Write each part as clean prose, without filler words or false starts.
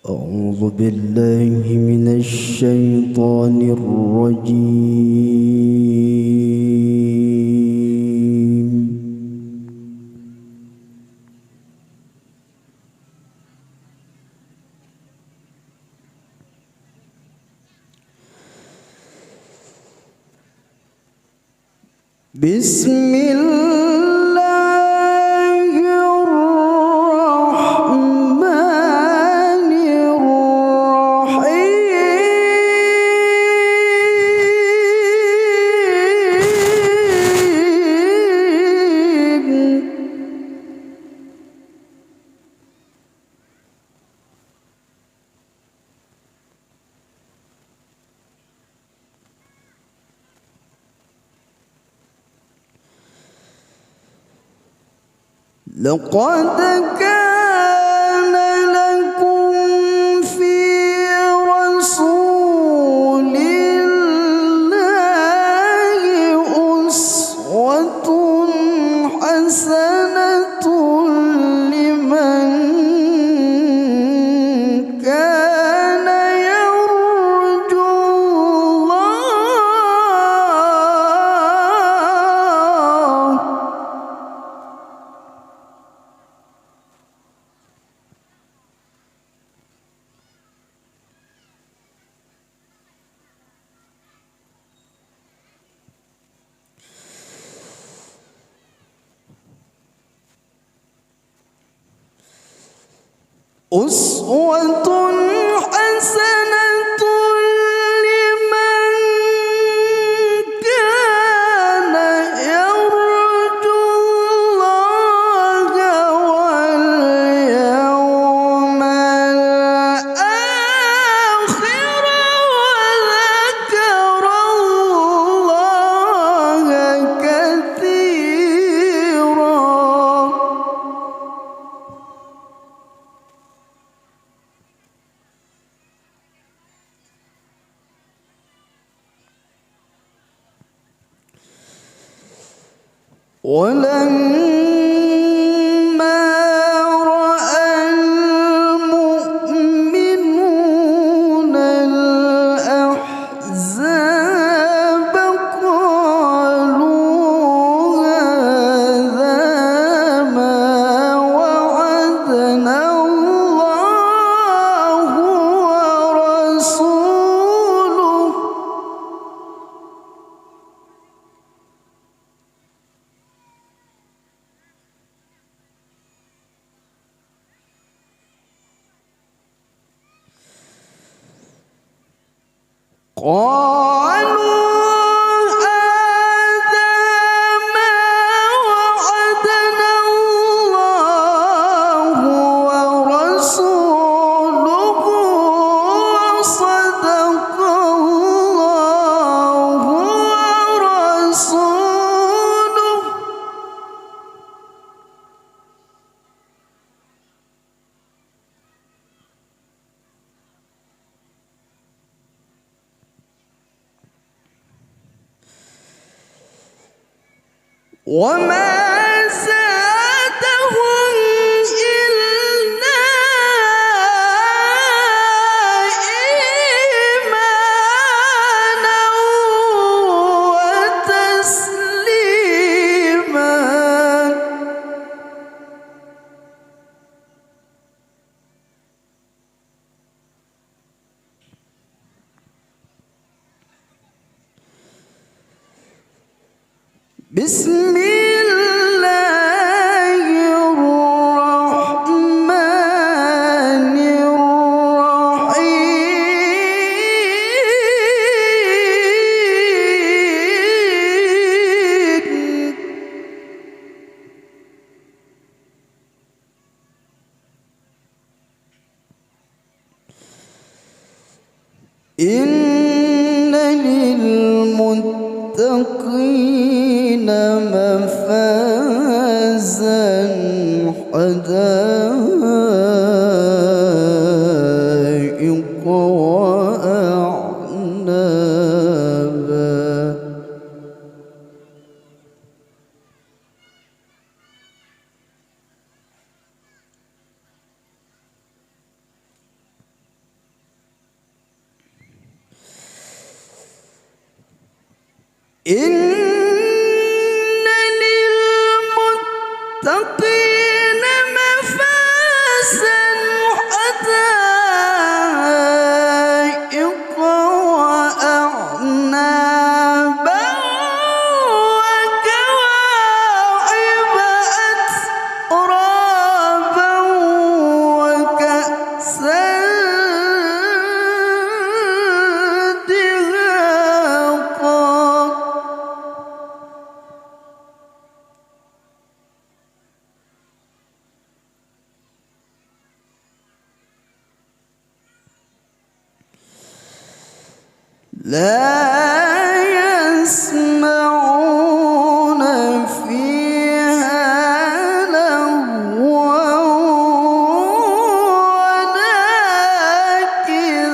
أعوذ بالله من الشيطان الرجيم. بسم الله الرحمن الرحيم. لقد كان لكم في رسول الله أسوة حسنة لمن كان يرجو الله أسوة حسنة لمن كان يرجو الله واليوم الآخر وذكر الله كثيرا. ولما رأى المؤمنون الأحزاب قالوا هذا ما وعدنا الله ورسوله قالوا هذا ما وعدنا الله ورسوله وصدق الله ورسوله. وما زادهم إلا إيمانا وتسليما. بسم الله الرحمن الرحيم. إن للمتقين مفازا حدائق وأعنابا. إن للمتقين مفازا حدائق وأعنابا وكواعب أترابا وكأسا لا يسمعون فيها لغوا ولا كذابا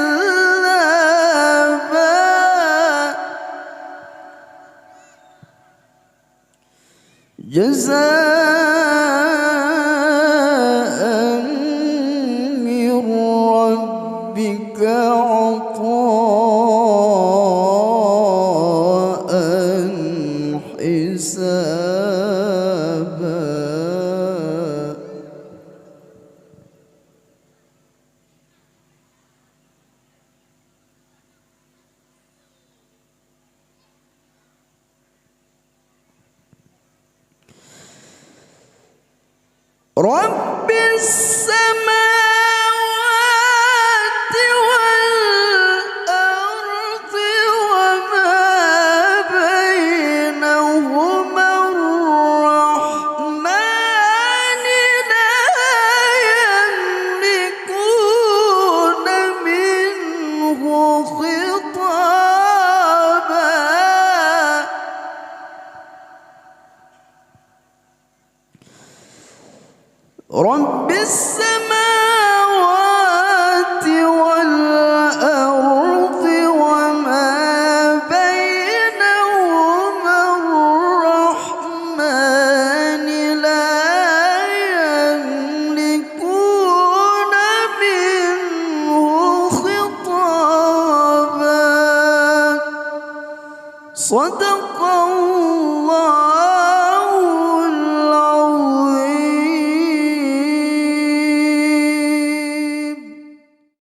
جزاء من ربك عطاء حسابا رب السماوات والأرض وما بينهما الرحمن لا يملكون منه خطابا رب السماوات والأرض وما بينهما الرحمن لا يملكون منه خطابا صدق الله